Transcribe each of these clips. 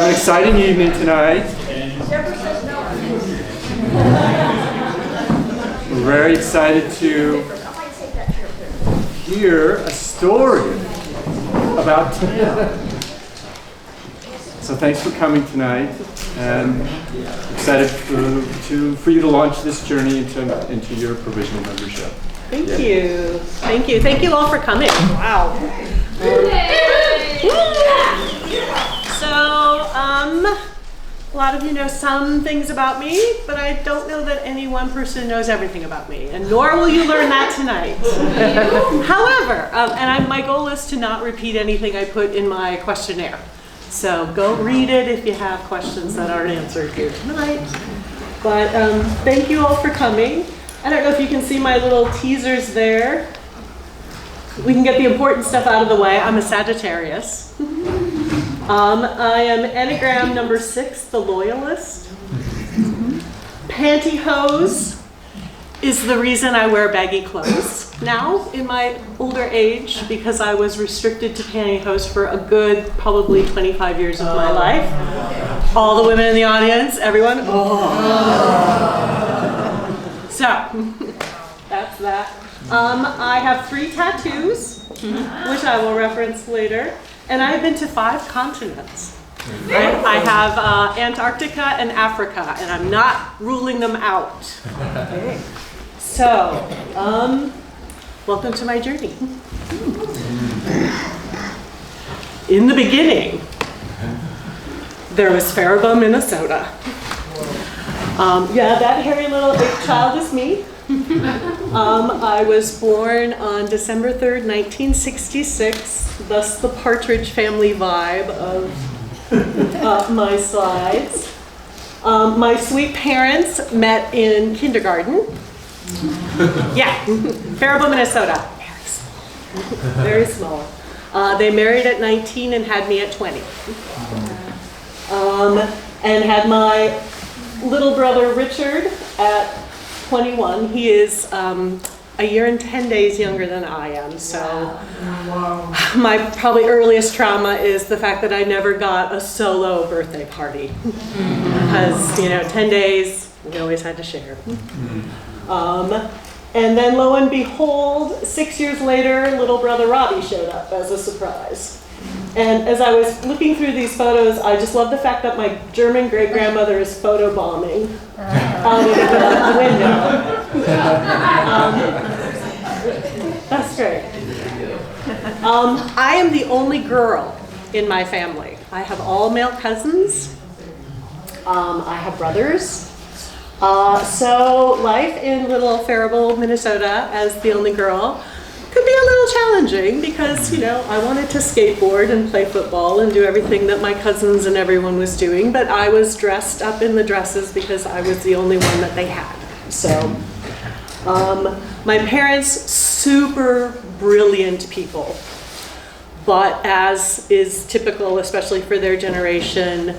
an exciting evening tonight. We're very excited to hear a story about Tim. So thanks for coming tonight, and excited for you to launch this journey into your provisional membership. Thank you. Thank you. Thank you all for coming. Wow. So, a lot of you know some things about me, but I don't know that any one person knows everything about me, and nor will you learn that tonight. However, my goal is to not repeat anything I put in my questionnaire. So go read it if you have questions that aren't answered here tonight. But thank you all for coming. I don't know if you can see my little teasers there. We can get the important stuff out of the way. I'm a Sagittarius. I am Enneagram number 6, the Loyalist. Pantyhose is the reason I wear baggy clothes now in my older age, because I was restricted to pantyhose for a good probably 25 years of my life. All the women in the audience, everyone. So, that's that. I have 3 tattoos, which I will reference later, and I've been to 5 continents. I have Antarctica and Africa, and I'm not ruling them out. Okay. So, welcome to my journey. In the beginning, there was Faribault, Minnesota. Yeah, that hairy little child is me. I was born on December 3rd, 1966, thus the Partridge Family vibe of my slides. My sweet parents met in kindergarten. Yeah, Faribault, Minnesota. Very small. They married at 19 and had me at 20. And had my little brother Richard at 21. He is a year and 10 days younger than I am. So my probably earliest trauma is the fact that I never got a solo birthday party. Because, 10 days, we always had to share. And then lo and behold, 6 years later, little brother Robbie showed up as a surprise. And as I was looking through these photos, I just love the fact that my German great-grandmother is photobombing out of the window. That's great. I am the only girl in my family. I have all male cousins. I have brothers. So life in little Faribault, Minnesota, as the only girl, could be a little challenging because, I wanted to skateboard and play football and do everything that my cousins and everyone was doing, but I was dressed up in the dresses because I was the only one that they had. So, my parents, super brilliant people, but as is typical, especially for their generation,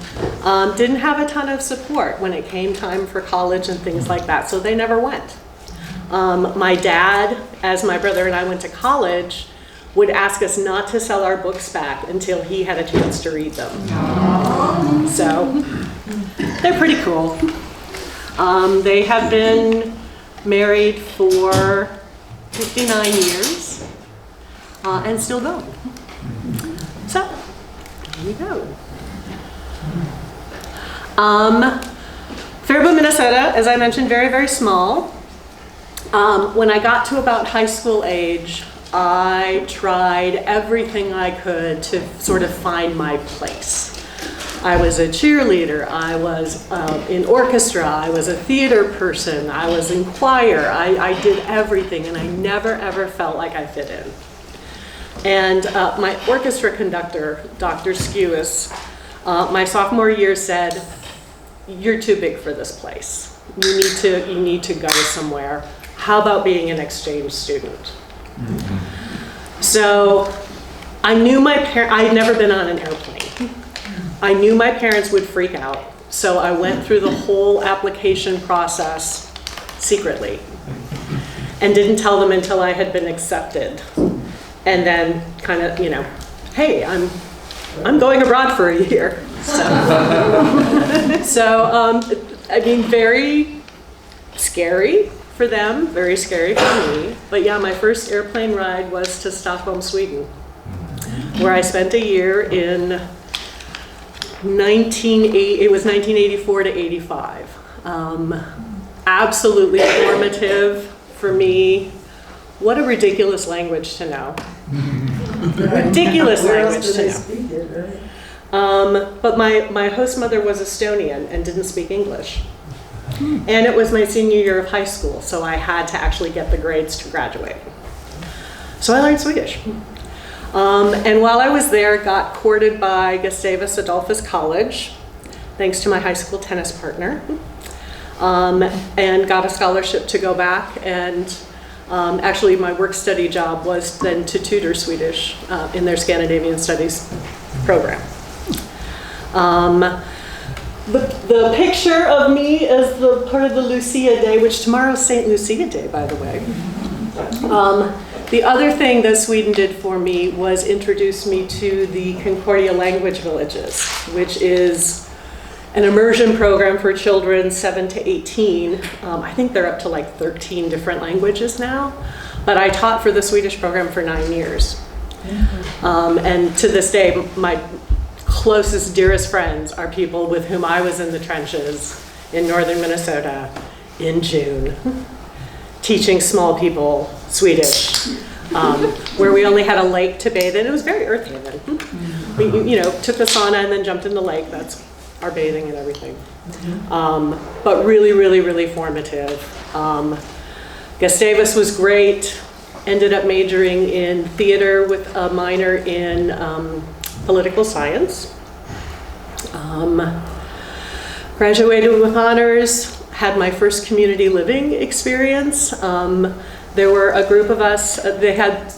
didn't have a ton of support when it came time for college and things like that, so they never went. My dad, as my brother and I went to college, would ask us not to sell our books back until he had a chance to read them. So, they're pretty cool. They have been married for 59 years and still going. So, here we go. Faribault, Minnesota, as I mentioned, very, very small. When I got to about high school age, I tried everything I could to sort of find my place. I was a cheerleader, I was in orchestra, I was a theater person, I was in choir, I did everything, and I never ever felt like I fit in. And my orchestra conductor, Dr. Skewis, my sophomore year said, "You're too big for this place. You need to go somewhere. How about being an exchange student?" So I knew I had never been on an airplane. I knew my parents would freak out. So I went through the whole application process secretly and didn't tell them until I had been accepted. And then kind of, hey, I'm going abroad for a year. I mean, very scary for them, very scary for me. But yeah, my first airplane ride was to Stockholm, Sweden, where I spent a year in 1984 to 85. Absolutely formative for me. What a ridiculous language to know. Ridiculous language to know. But my host mother was Estonian and didn't speak English. And it was my senior year of high school, so I had to actually get the grades to graduate. So I learned Swedish. And while I was there, got courted by Gustavus Adolphus College, thanks to my high school tennis partner, and got a scholarship to go back. And actually, my work-study job was then to tutor Swedish in their Scandinavian Studies program. The picture of me is the part of the Lucia Day, which tomorrow's St. Lucia Day, by the way. The other thing that Sweden did for me was introduce me to the Concordia Language Villages, which is an immersion program for children 7 to 18. I think they're up to like 13 different languages now, but I taught for the Swedish program for 9 years. And to this day, my closest, dearest friends are people with whom I was in the trenches in northern Minnesota in June, teaching small people Swedish, where we only had a lake to bathe in. It was very earthy then. We, took the sauna and then jumped in the lake. That's our bathing and everything. But really, really, really formative. Gustavus was great. Ended up majoring in theater with a minor in political science. Graduated with honors, had my first community living experience. There were a group of us, they had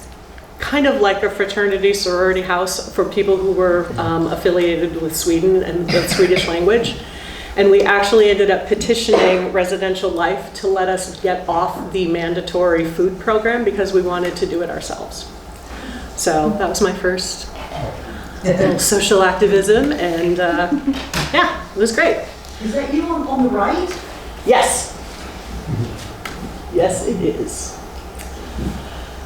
kind of like a fraternity sorority house for people who were affiliated with Sweden and the Swedish language. And we actually ended up petitioning Residential Life to let us get off the mandatory food program because we wanted to do it ourselves. So that was my first little social activism, and yeah, it was great. Is that you on the right? Yes. Yes, it is.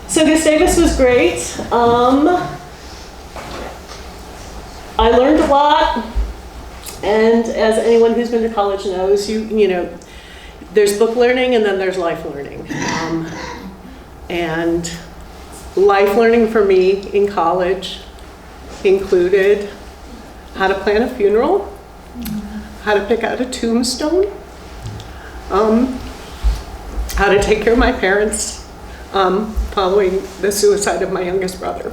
So Gustavus was great. I learned a lot, and as anyone who's been to college knows, you know, there's book learning and then there's life learning. And life learning for me in college included how to plan a funeral, how to pick out a tombstone, how to take care of my parents following the suicide of my youngest brother.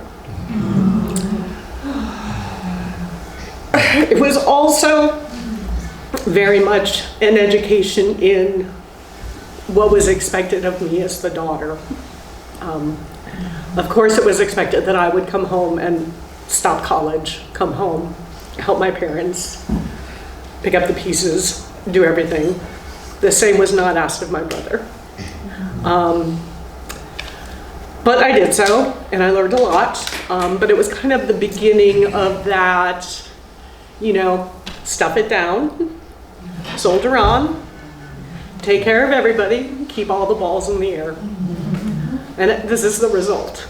It was also very much an education in what was expected of me as the daughter. Of course, it was expected that I would come home and stop college, come home, help my parents, pick up the pieces, do everything. The same was not asked of my brother. But I did so, and I learned a lot. But it was kind of the beginning of that, you know, stuff it down, soldier on, take care of everybody, keep all the balls in the air. And this is the result.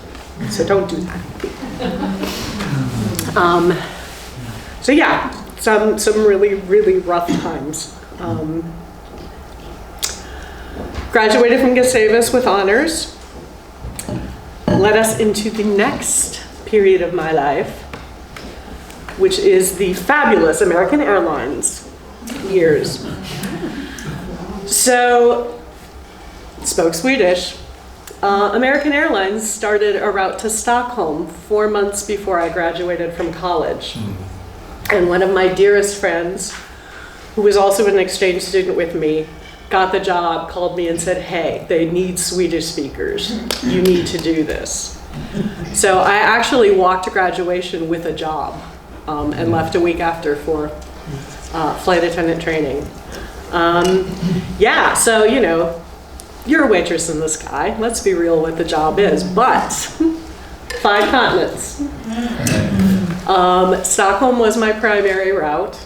So don't do that. So yeah, some really, really rough times. Graduated from Gustavus with honors. Led us into the next period of my life, which is the fabulous American Airlines years. So, spoke Swedish. American Airlines started a route to Stockholm 4 months before I graduated from college. And one of my dearest friends, who was also an exchange student with me, got the job, called me and said, hey, they need Swedish speakers. You need to do this. So I actually walked to graduation with a job and left a week after for flight attendant training. Yeah, so, you know, you're a waitress in the sky. Let's be real what the job is. But 5 continents. Stockholm was my primary route,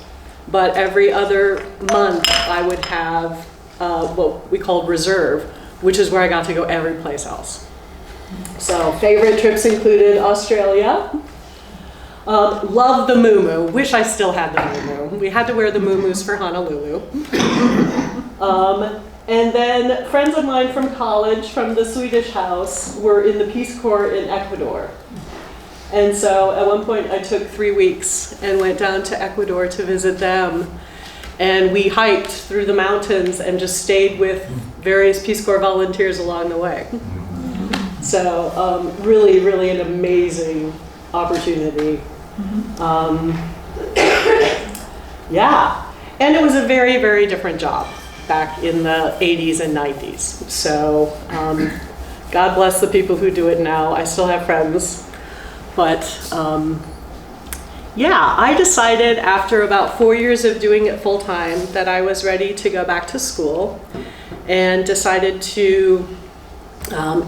but every other month I would have what we called reserve, which is where I got to go every place else. So favorite trips included Australia. Love the muumuu. Wish I still had the muumuu. We had to wear the muumuus for Honolulu. And then friends of mine from college, from the Swedish house, were in the Peace Corps in Ecuador. And so at one point I took 3 weeks and went down to Ecuador to visit them. And we hiked through the mountains and just stayed with various Peace Corps volunteers along the way. So really, really an amazing opportunity. Yeah, and it was a very, very different job back in the 80s and 90s. So God bless the people who do it now. I still have friends. But yeah, I decided after about 4 years of doing it full time that I was ready to go back to school, and decided to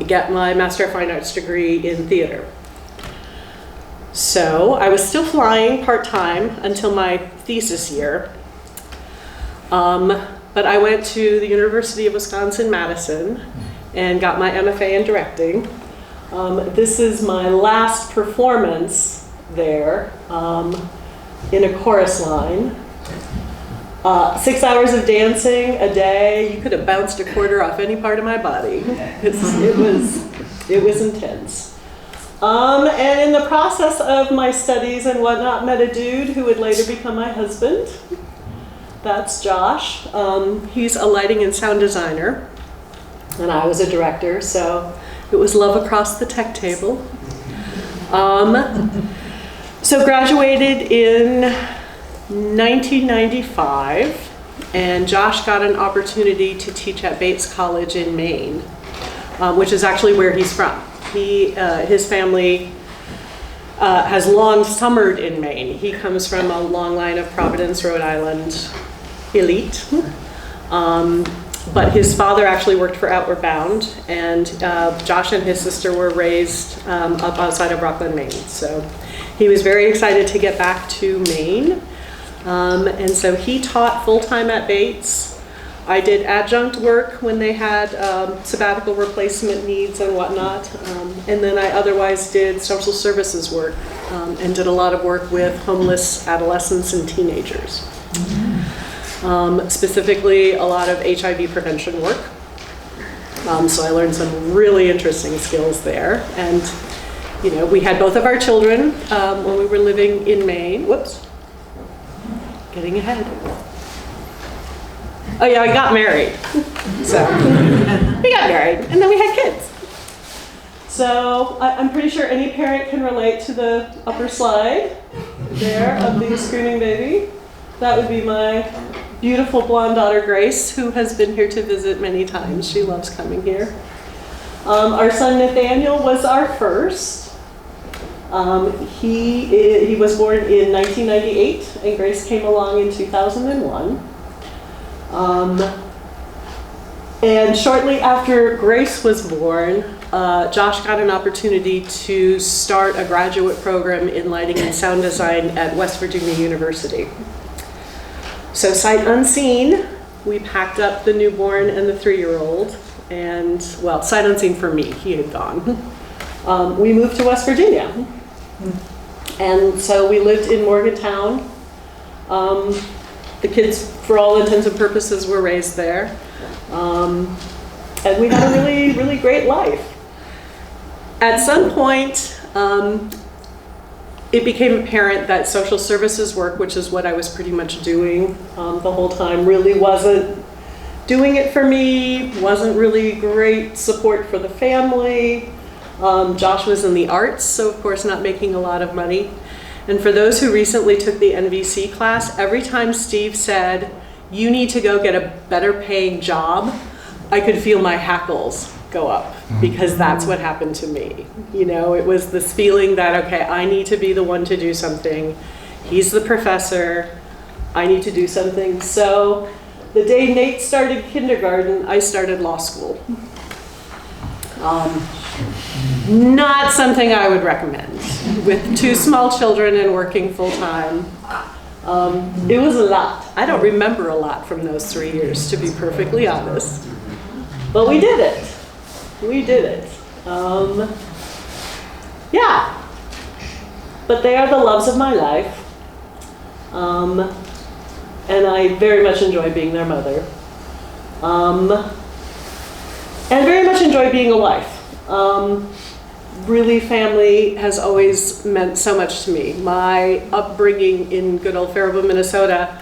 get my Master of Fine Arts degree in theater. So I was still flying part-time until my thesis year. But I went to the University of Wisconsin-Madison and got my MFA in directing. This is my last performance there in a chorus line. 6 hours of dancing a day. You could have bounced a quarter off any part of my body. It was intense. And in the process of my studies and whatnot, met a dude who would later become my husband. That's Josh. He's a lighting and sound designer, and I was a director, so it was love across the tech table. So graduated in 1995, and Josh got an opportunity to teach at Bates College in Maine, which is actually where he's from. His family has long summered in Maine. He comes from a long line of Providence, Rhode Island elite. But his father actually worked for Outward Bound, and Josh and his sister were raised up outside of Rockland, Maine. So he was very excited to get back to Maine. And so he taught full-time at Bates. I did adjunct work when they had sabbatical replacement needs and whatnot. And then I otherwise did social services work and did a lot of work with homeless adolescents and teenagers. Specifically, a lot of HIV prevention work. So I learned some really interesting skills there. And, you know, we had both of our children when we were living in Maine. Whoops, getting ahead. Oh yeah, I got married. So we got married, and then we had kids. So I'm pretty sure any parent can relate to the upper slide there of the screaming baby. That would be my beautiful blonde daughter, Grace, who has been here to visit many times. She loves coming here. Our son, Nathaniel, was our first. He was born in 1998, and Grace came along in 2001. And shortly after Grace was born, Josh got an opportunity to start a graduate program in lighting and sound design at West Virginia University. So sight unseen, we packed up the newborn and the 3-year-old, and, well, sight unseen for me, he had gone. We moved to West Virginia. And so we lived in Morgantown. The kids, for all intents and purposes, were raised there. And we had a really, really great life. At some point, it became apparent that social services work, which is what I was pretty much doing the whole time, really wasn't doing it for me, wasn't really great support for the family. Josh was in the arts, so of course not making a lot of money. And for those who recently took the NVC class, every time Steve said, "You need to go get a better paying job," I could feel my hackles go up, because that's what happened to me. You know, it was this feeling that, okay, I need to be the one to do something. He's the professor. I need to do something. So the day Nate started kindergarten, I started law school. Not something I would recommend. With 2 small children and working full-time, it was a lot. I don't remember a lot from those 3 years, to be perfectly honest. But we did it. We did it. Yeah. But they are the loves of my life. And I very much enjoy being their mother. And very much enjoy being a wife. Really, family has always meant so much to me. My upbringing in good old Faribault, Minnesota,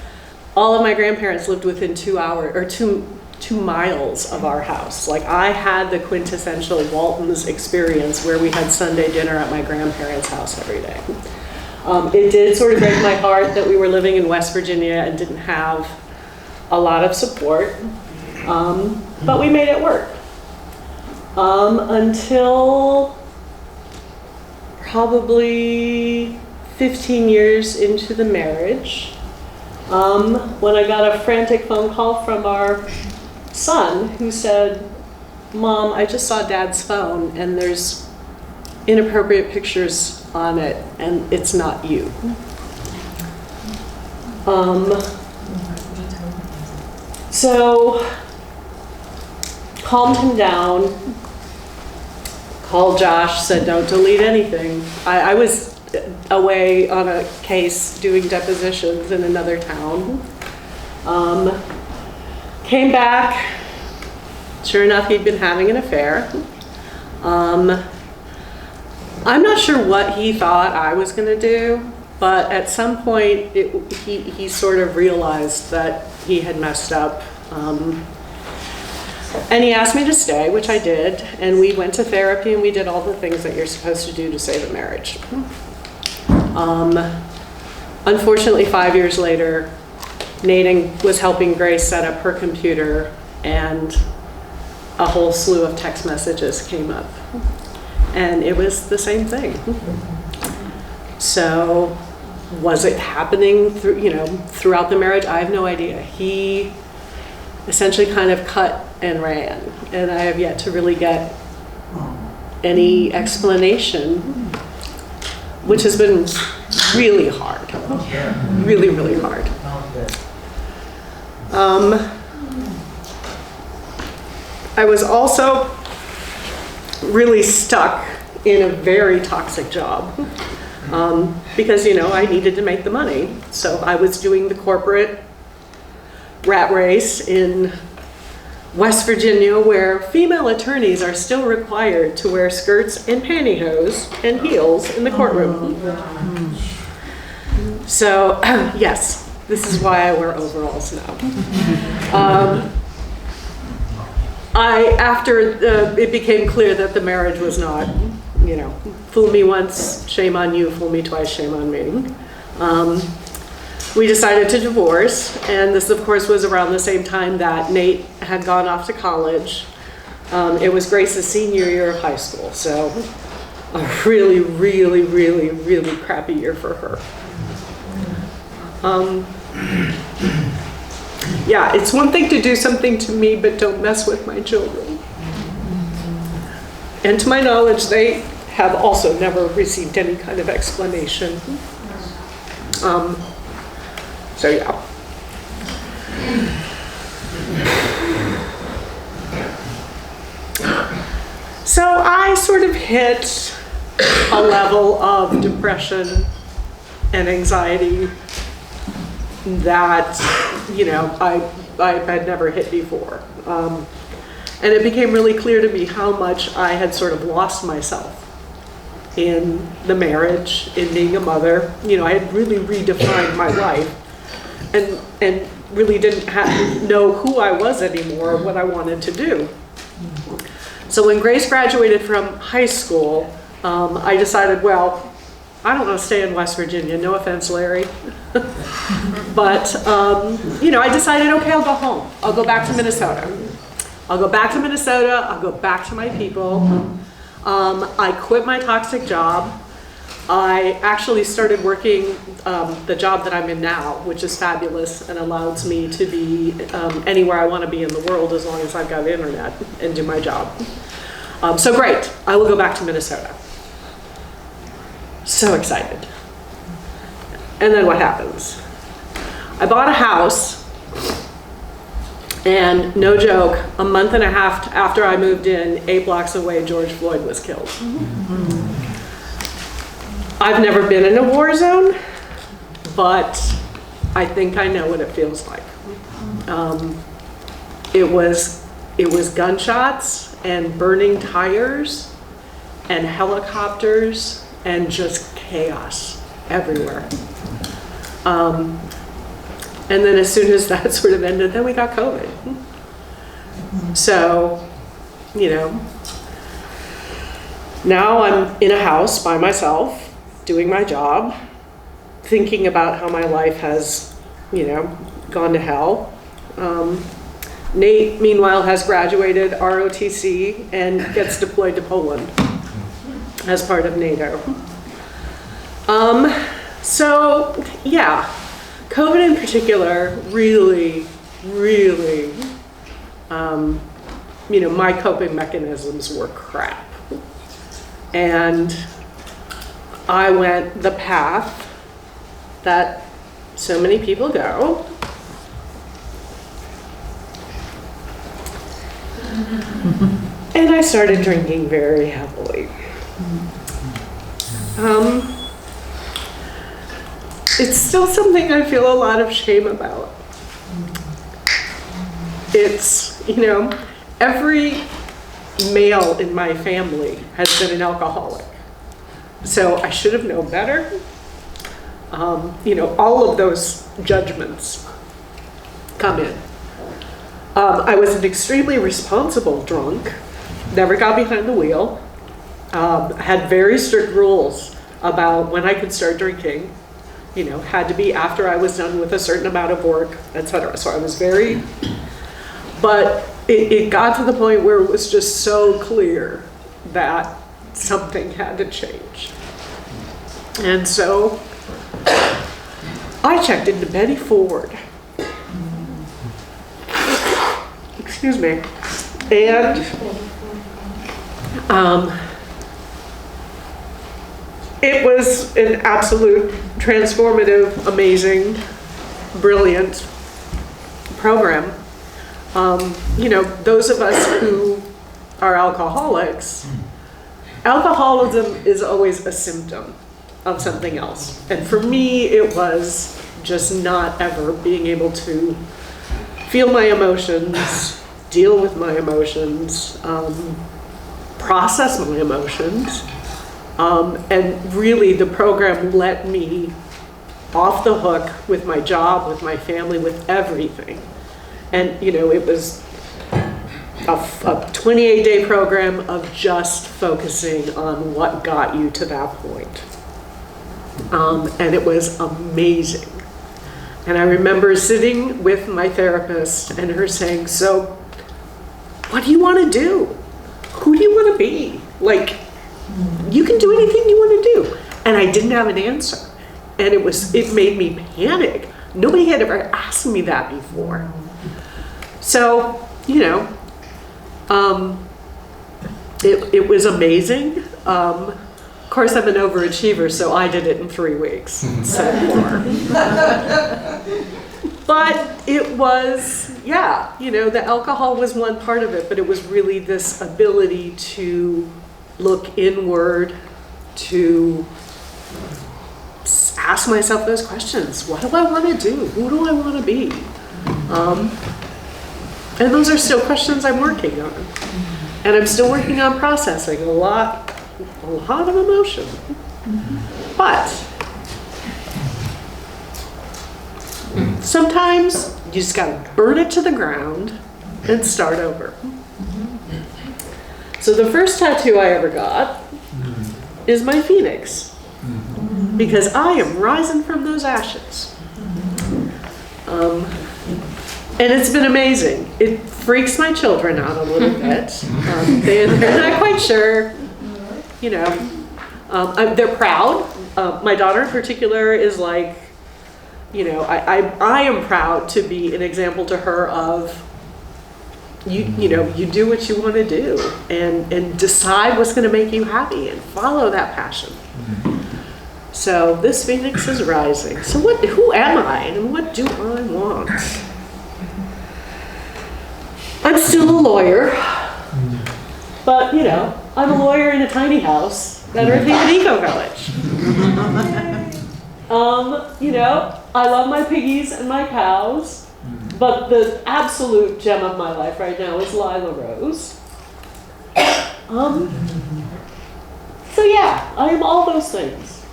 all of my grandparents lived within 2 hours or 2 miles of our house. Like, I had the quintessential Walton's experience where we had Sunday dinner at my grandparents' house every day. It did sort of break my heart that we were living in West Virginia and didn't have a lot of support, but we made it work. Until probably 15 years into the marriage, when I got a frantic phone call from our son who said, "Mom, I just saw Dad's phone and there's inappropriate pictures on it and it's not you." So calmed him down, called Josh, said don't delete anything. I was away on a case doing depositions in another town. Came back, sure enough he'd been having an affair. I'm not sure what he thought I was going to do, but at some point he sort of realized that he had messed up. And he asked me to stay, which I did, and we went to therapy and we did all the things that you're supposed to do to save a marriage. Unfortunately, 5 years later, Nadine was helping Grace set up her computer and a whole slew of text messages came up. And it was the same thing. So was it happening throughout the marriage? I have no idea. He essentially kind of cut and ran, and I have yet to really get any explanation, which has been really hard. Really, really hard. I was also really stuck in a very toxic job because, I needed to make the money. So I was doing the corporate rat race in West Virginia, where female attorneys are still required to wear skirts and pantyhose and heels in the courtroom. So, yes, this is why I wear overalls now. After it became clear that the marriage was not, fool me once, shame on you, fool me twice, shame on me. We decided to divorce, and this, of course, was around the same time that Nate had gone off to college. It was Grace's senior year of high school, so a really, really, really, really crappy year for her. Yeah, it's one thing to do something to me, but don't mess with my children. And to my knowledge, they have also never received any kind of explanation. So yeah. So I sort of hit a level of depression and anxiety that, I had never hit before. And it became really clear to me how much I had sort of lost myself in the marriage, in being a mother. I had really redefined my life and really didn't know who I was anymore or what I wanted to do. So when Grace graduated from high school, I decided, well, I don't want to stay in West Virginia. No offense, Larry. But, I decided, okay, I'll go home. I'll go back to Minnesota. I'll go back to my people. I quit my toxic job. I actually started working the job that I'm in now, which is fabulous and allows me to be anywhere I want to be in the world as long as I've got internet and do my job. So great, I will go back to Minnesota. So excited. And then what happens? I bought a house, and no joke, a month and a half after I moved in, 8 blocks away, George Floyd was killed. I've never been in a war zone, but I think I know what it feels like. It was gunshots and burning tires and helicopters and just chaos everywhere. And then as soon as that sort of ended, then we got COVID. So, you know, now I'm in a house by myself, doing my job, thinking about how my life has, you know, gone to hell. Nate, meanwhile, has graduated ROTC and gets deployed to Poland as part of NATO. So, yeah, COVID in particular really, really, you know, my coping mechanisms were crap. And I went the path that so many people go. And I started drinking very heavily. It's still something I feel a lot of shame about. It's, you know, every male in my family has been an alcoholic. So I should have known better. You know, all of those judgments come in. I was an extremely responsible drunk, never got behind the wheel, had very strict rules about when I could start drinking, you know, had to be after I was done with a certain amount of work, etc. So I was very, but it got to the point where it was just so clear that something had to change. And so I checked into Betty Ford. Excuse me. And it was an absolute transformative, amazing, brilliant program. You know, those of us who are alcoholics, alcoholism is always a symptom of something else. And for me, it was just not ever being able to feel my emotions, deal with my emotions, process my emotions. And really the program let me off the hook with my job, with my family, with everything. And you know, it was a 28-day program of just focusing on what got you to that point. And it was amazing. And I remember sitting with my therapist and her saying, so what do you want to do? Who do you want to be? Like, you can do anything you want to do. And I didn't have an answer. And it made me panic. Nobody had ever asked me that before. So, you know, it was amazing. Of course, I'm an overachiever, so I did it in 3 weeks instead of 4. But it was, yeah, you know, the alcohol was one part of it, but it was really this ability to look inward, to ask myself those questions. What do I want to do? Who do I want to be? And those are still questions I'm working on. And I'm still working on processing a lot of emotion. But sometimes you just gotta burn it to the ground and start over. So the first tattoo I ever got is my phoenix, because I am rising from those ashes. And it's been amazing. It freaks my children out a little bit. They're not quite sure, you know. They're proud. My daughter in particular is like, you know, I am proud to be an example to her of you do what you want to do and decide what's going to make you happy and follow that passion. So this phoenix is rising. So who am I and what do I want? I'm still a lawyer, but I'm a lawyer in a tiny house at Earth Haven Eco Village. I love my piggies and my cows, but the absolute gem of my life right now is Lila Rose. So yeah, I am all those things.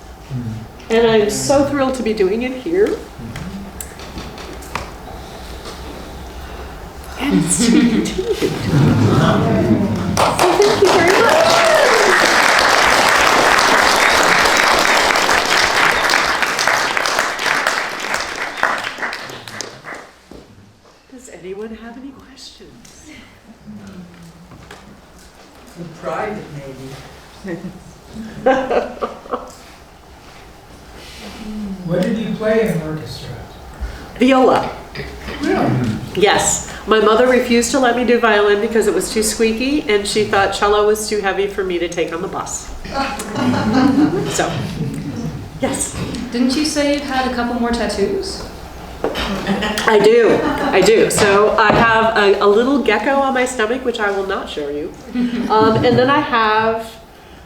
And I'm so thrilled to be doing it here. And it's to be continued. So thank you very much. Does anyone have any questions? The private, maybe. What did you play in orchestra? Viola. Really? Yes. My mother refused to let me do violin because it was too squeaky, and she thought cello was too heavy for me to take on the bus. So, yes. Didn't you say you had a couple more tattoos? I do. So I have a little gecko on my stomach, which I will not show you. And then I have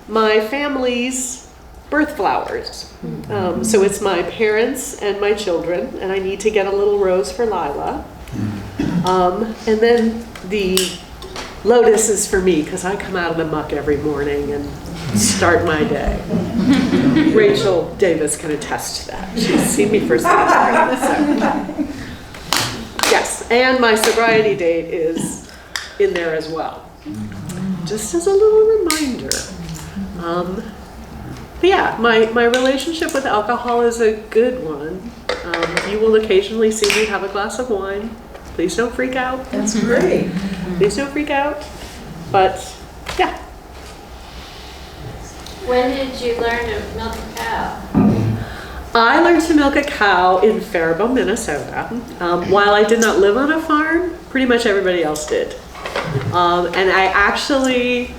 my family's birth flowers. So it's my parents and my children, and I need to get a little rose for Lila. And then the lotus is for me, because I come out of the muck every morning and start my day. Rachel Davis can attest to that. She's seen me for so. Yes, and my sobriety date is in there as well. Just as a little reminder. But yeah, my relationship with alcohol is a good one. You will occasionally see me have a glass of wine. Please don't freak out. That's great. Please don't freak out. But yeah. When did you learn to milk a cow? I learned to milk a cow in Faribault, Minnesota. While I did not live on a farm, pretty much everybody else did. And I actually,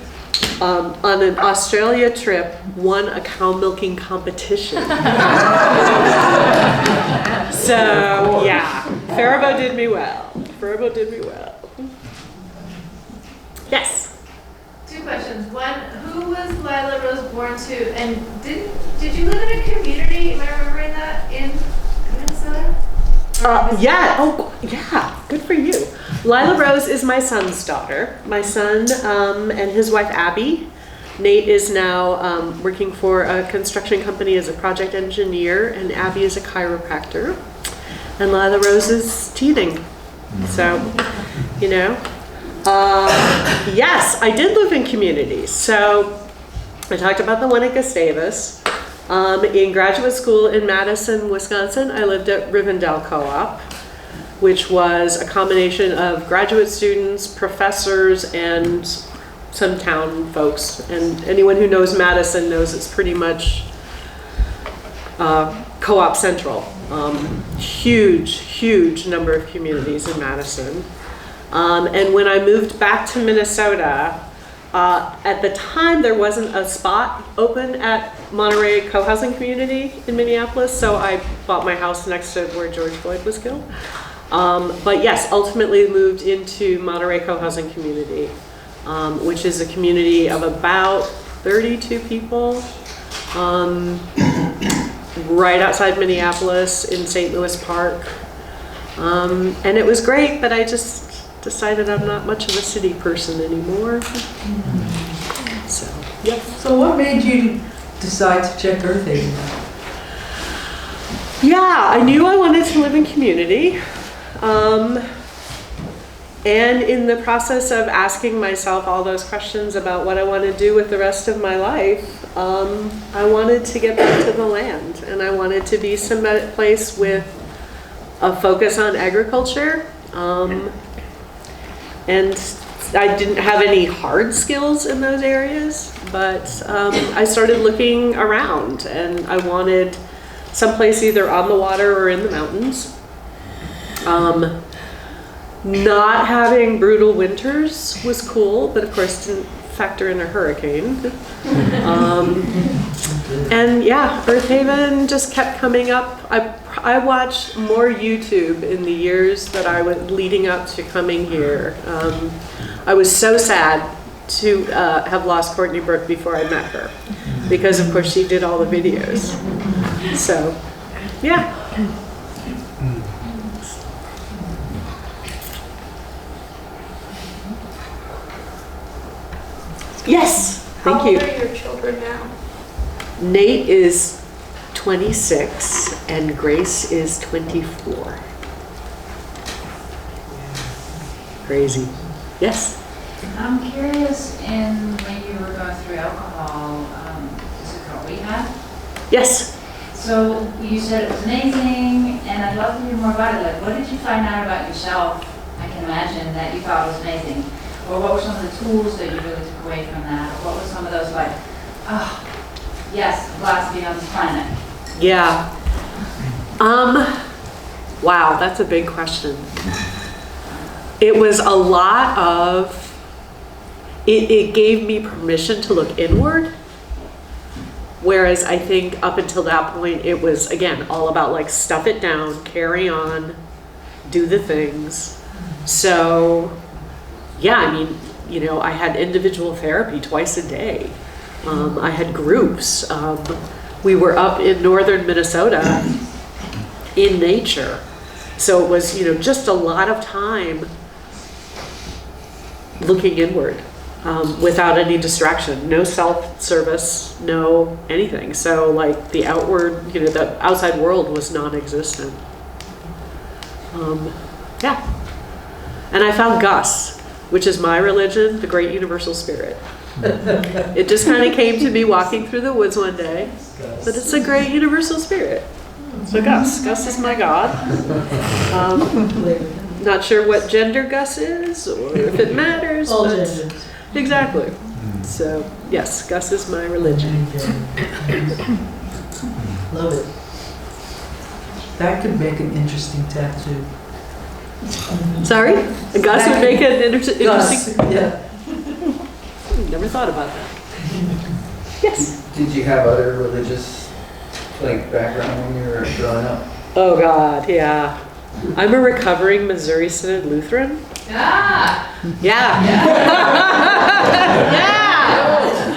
on an Australia trip, won a cow milking competition. So yeah, Faribault did me well. Yes. Two questions. One, who was Lila Rose born to? And did you live in a community? Am I remembering that in Minnesota? Yeah. Oh, yeah. Good for you. Lila Rose is my son's daughter. My son and his wife Abby. Nate is now working for a construction company as a project engineer, and Abby is a chiropractor. And Lila Rose is teething. So, yes, I did live in communities. So I talked about the one at Gustavus. In graduate school in Madison, Wisconsin, I lived at Rivendell Co-op, which was a combination of graduate students, professors, and some town folks. And anyone who knows Madison knows it's pretty much co-op central. Huge number of communities in Madison. And when I moved back to Minnesota, at the time there wasn't a spot open at Monterey Co-housing Community in Minneapolis, so I bought my house next to where George Floyd was killed. But yes, ultimately moved into Monterey Co-housing Community, which is a community of about 32 people, right outside Minneapolis in St. Louis Park. And it was great, but I just decided I'm not much of a city person anymore. So, yeah. So what made you decide to check Earth Haven out? Yeah, I knew I wanted to live in community. And in the process of asking myself all those questions about what I want to do with the rest of my life, I wanted to get back to the land, and I wanted to be some place with a focus on agriculture. And I didn't have any hard skills in those areas, but I started looking around, and I wanted someplace either on the water or in the mountains. Not having brutal winters was cool, but of course didn't factor in a hurricane. And yeah, Earth Haven just kept coming up. I watched more YouTube in the years that I was leading up to coming here. I was so sad to have lost Courtney Brooke before I met her, because of course she did all the videos. So, yeah. Yes, thank you. How old are your children now? Nate is 26 and Grace is 24. Crazy. Yes? I'm curious, when you were going through alcohol, is it rehab? Yes. So you said it was amazing, and I'd love to hear more about it. Like, what did you find out about yourself, I can imagine, that you thought was amazing? Or what were some of the tools that you really took away from that? Or what were some of those like, oh, yes, I'm glad to be on this planet? Yeah. Wow, that's a big question. It was a lot of, it gave me permission to look inward. Whereas I think up until that point, it was, again, all about like stuff it down, carry on, do the things. So, yeah, I mean, you know, I had individual therapy twice a day. I had groups. We were up in northern Minnesota in nature. So it was, you know, just a lot of time looking inward. Without any distraction, no self-service, no anything. So like the outward, you know, the outside world was non-existent. Yeah. And I found Gus, which is my religion, the Great Universal Spirit. It just kind of came to me walking through the woods one day, but it's a Great Universal Spirit. So Gus is my God. Not sure what gender Gus is or if it matters. All but genders. Exactly. So, yes, Gus is my religion. Love it. That could make an interesting tattoo. Sorry? Gus would make an interesting... Gus, yeah. Never thought about that. Yes. Did you have other religious like background when you were growing up? Oh, God, yeah. I'm a recovering Missouri Synod Lutheran. Ah! Yeah.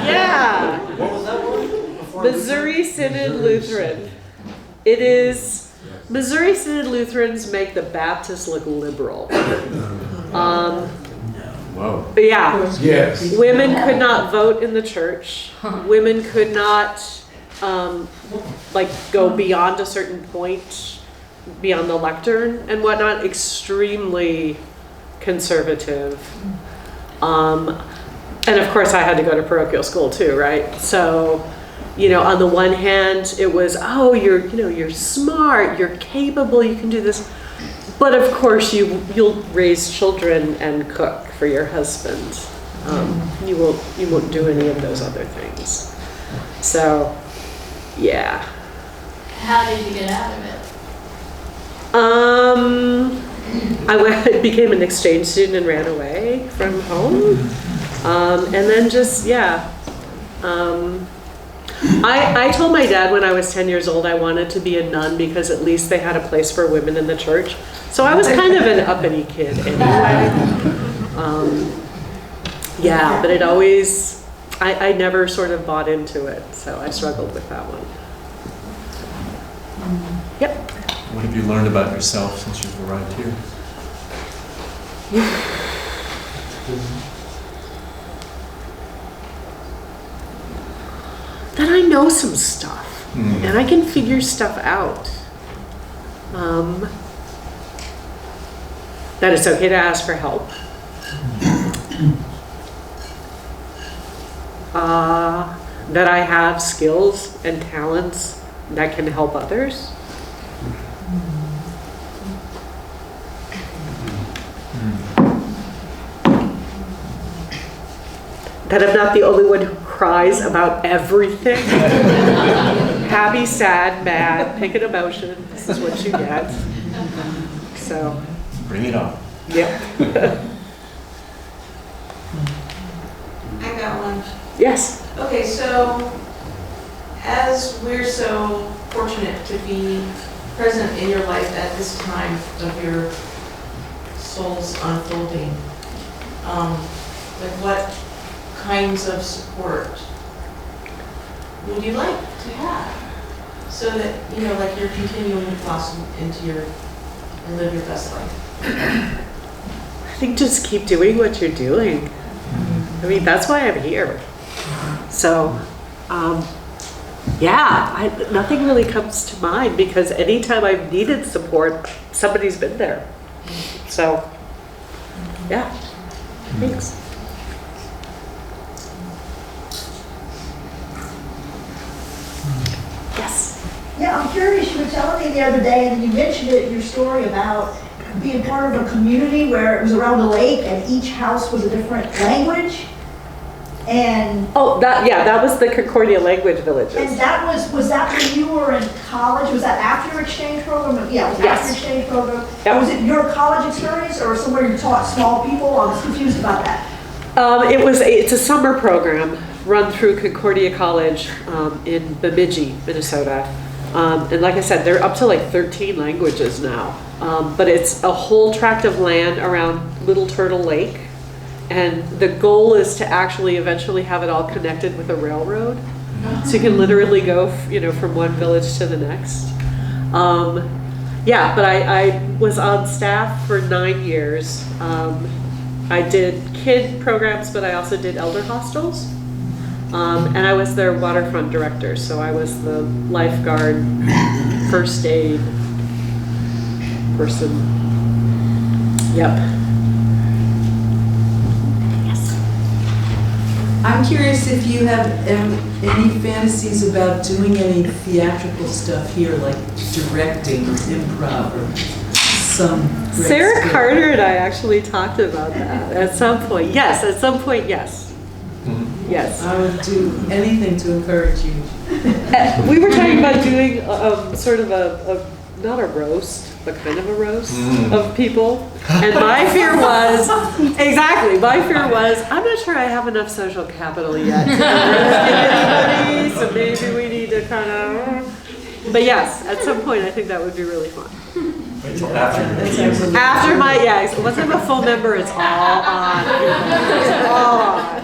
Yeah. What was that one? Missouri Synod Lutheran. It is, Missouri Synod Lutherans make the Baptists look liberal. Whoa. Yeah. Yes. Women could not vote in the church. Women could not, like, go beyond a certain point, beyond the lectern and whatnot. Extremely conservative. And of course I had to go to parochial school too, right? So, you know, on the one hand, it was, oh, you're smart, you're capable, you can do this. But of course you'll raise children and cook for your husband. You won't do any of those other things. So, yeah. How did you get out of it? I became an exchange student and ran away from home. And then just, yeah. I told my dad when I was 10 years old I wanted to be a nun because at least they had a place for women in the church. So I was kind of an uppity kid anyway. Yeah, but it always, I never sort of bought into it. So I struggled with that one. Yep. What have you learned about yourself since you've arrived here? That I know some stuff and I can figure stuff out. That it's okay to ask for help. That I have skills and talents that can help others. That I'm not the only one who cries about everything. Happy, sad, mad, pick an emotion. This is what you get. So. Bring it on. Yep. I got one. Yes. Okay, so as we're so fortunate to be present in your life at this time of your soul's unfolding, like what kinds of support would you like to have so that, you know, like you're continuing to blossom into your, and live your best life? I think just keep doing what you're doing. I mean, that's why I'm here. So, yeah, nothing really comes to mind because anytime I've needed support, somebody's been there. So, yeah, thanks. Yes. Yeah, I'm curious, you were telling me the other day, and you mentioned it in your story about being part of a community where it was around a lake and each house was a different language. And oh, that was the Concordia Language Villages. And that was that when you were in college? Was that after your exchange program? Yeah, it was after your exchange program. Yep. Was it your college experience or somewhere you taught small people? I was confused about that. It's a summer program run through Concordia College in Bemidji, Minnesota. And like I said, they're up to like 13 languages now. But it's a whole tract of land around Little Turtle Lake. And the goal is to actually eventually have it all connected with a railroad. So you can literally go, from one village to the next. Yeah, but I was on staff for 9 years. I did kid programs, but I also did elder hostels. And I was their waterfront director, so I was the lifeguard, first aid person. Yep. I'm curious if you have any fantasies about doing any theatrical stuff here, like directing or improv or some. Sarah Carter and I actually talked about that at some point. Yes, at some point, yes. Yes. I would do anything to encourage you. We were talking about doing sort of a not a roast, but kind of a roast of people. And my fear was, I'm not sure I have enough social capital yet to roast anybody, so maybe we need to kind of, but yes, at some point I think that would be really fun. Wait till after. After once I'm a full member, it's all on. It's all on.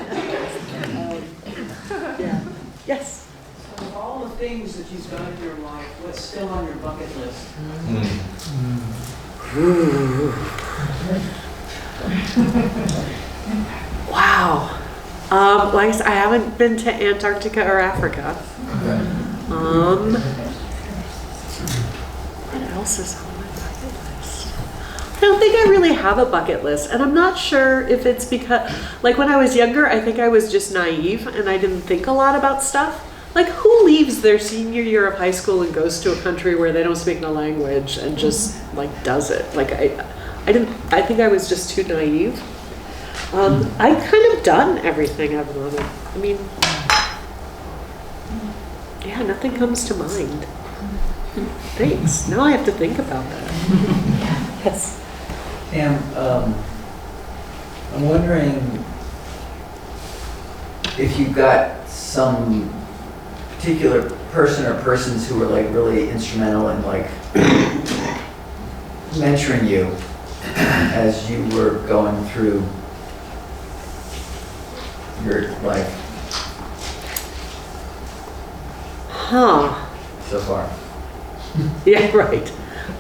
Yeah. Yes. So of all the things that you've done in your life, what's still on your bucket list? Wow. Well, I guess I haven't been to Antarctica or Africa. What else is on my bucket list? I don't think I really have a bucket list, and I'm not sure if it's because, like when I was younger, I think I was just naive and I didn't think a lot about stuff. Like, who leaves their senior year of high school and goes to a country where they don't speak the language and just like does it? Like I think I was just too naive. I've kind of done everything I've wanted. I mean, yeah, nothing comes to mind. Thanks. Now I have to think about that. Yes. Pam, I'm wondering if you got some particular person or persons who were like really instrumental in like mentoring you as you were going through your life. Huh. So far. Yeah, right.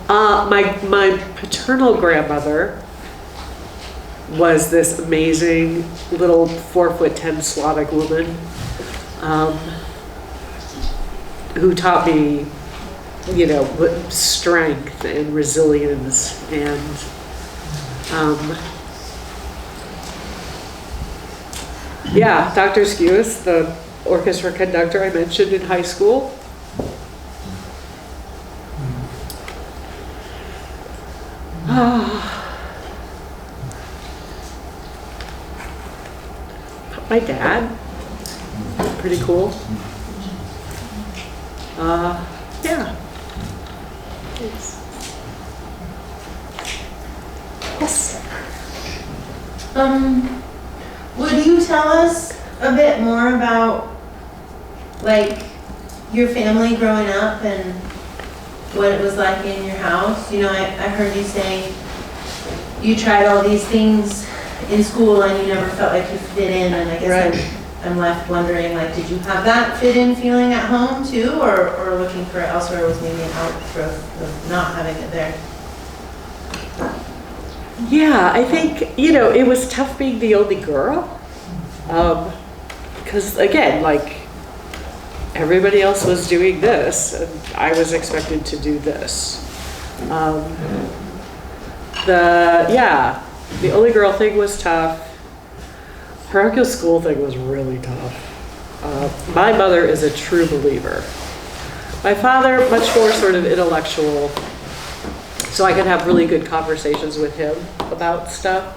My paternal grandmother was this amazing little 4'10" Slavic woman who taught me, strength and resilience and yeah, Dr. Skewis, the orchestra conductor I mentioned in high school. My dad, pretty cool. Yeah. Thanks. Yes. Would you tell us a bit more about, like, your family growing up and what it was like in your house? You know, I heard you saying you tried all these things in school and you never felt like you fit in, and I guess I'm left wondering, like, did you have that fit in feeling at home too, or looking for it elsewhere was maybe an outgrowth of not having it there? Yeah, I think, you know, it was tough being the only girl. Because again, like, everybody else was doing this, and I was expected to do this. The only girl thing was tough. Parochial school thing was really tough. My mother is a true believer. My father, much more sort of intellectual, so I could have really good conversations with him about stuff.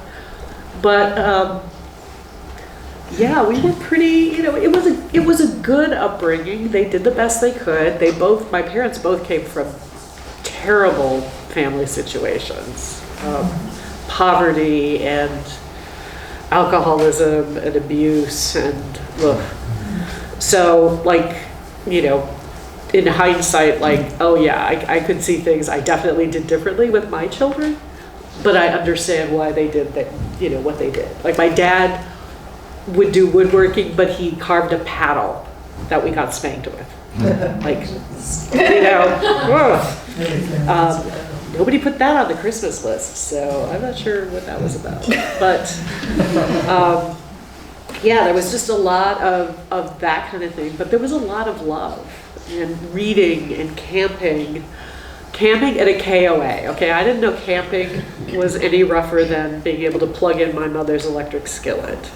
But yeah, we were pretty, you know, it was a good upbringing. They did the best they could. My parents both came from terrible family situations, poverty and alcoholism and abuse and ugh. So, like, you know, in hindsight, like, oh yeah, I could see things I definitely did differently with my children, but I understand why they did that, you know, what they did. Like, my dad would do woodworking, but he carved a paddle that we got spanked with. Like, you know, nobody put that on the Christmas list, so I'm not sure what that was about. But yeah, there was just a lot of that kind of thing, but there was a lot of love and reading and camping at a KOA. Okay, I didn't know camping was any rougher than being able to plug in my mother's electric skillet.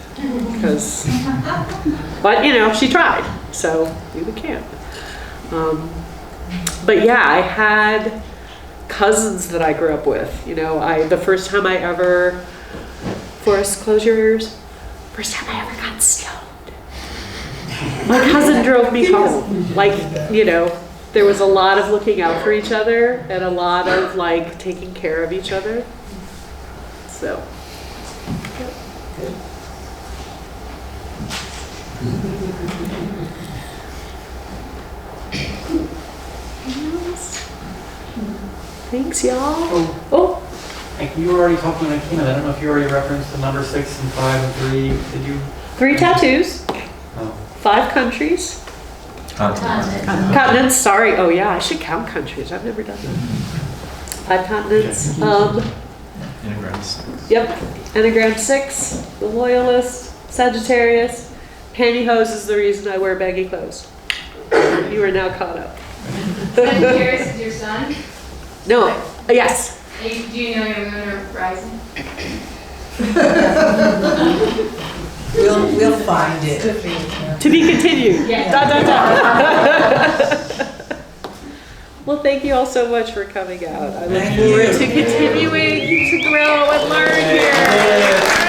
But you know, she tried, so we would camp. But yeah, I had cousins that I grew up with. You know, the first time I ever, Forrest, close your ears. First time I ever got stoned. My cousin drove me home. Like, you know, there was a lot of looking out for each other and a lot of like taking care of each other. So. Thanks, y'all. Oh. Like, you already talked when I came in. I don't know if you already referenced the number 6 and 5 and 3. Did you? 3 tattoos. Oh. 5 countries. Continents, sorry. Oh yeah, I should count countries. I've never done that. 5 continents. Enneagram 6. Yep. Enneagram 6, the Loyalist, Sagittarius. Pantyhose is the reason I wear baggy clothes. You are now caught up. Sagittarius is your son? No. Yes. Do you know your moon or rising? We'll find it. To be continued. Yeah. Da, da, da. Well, thank you all so much for coming out. I look forward to continuing to grow and learn here.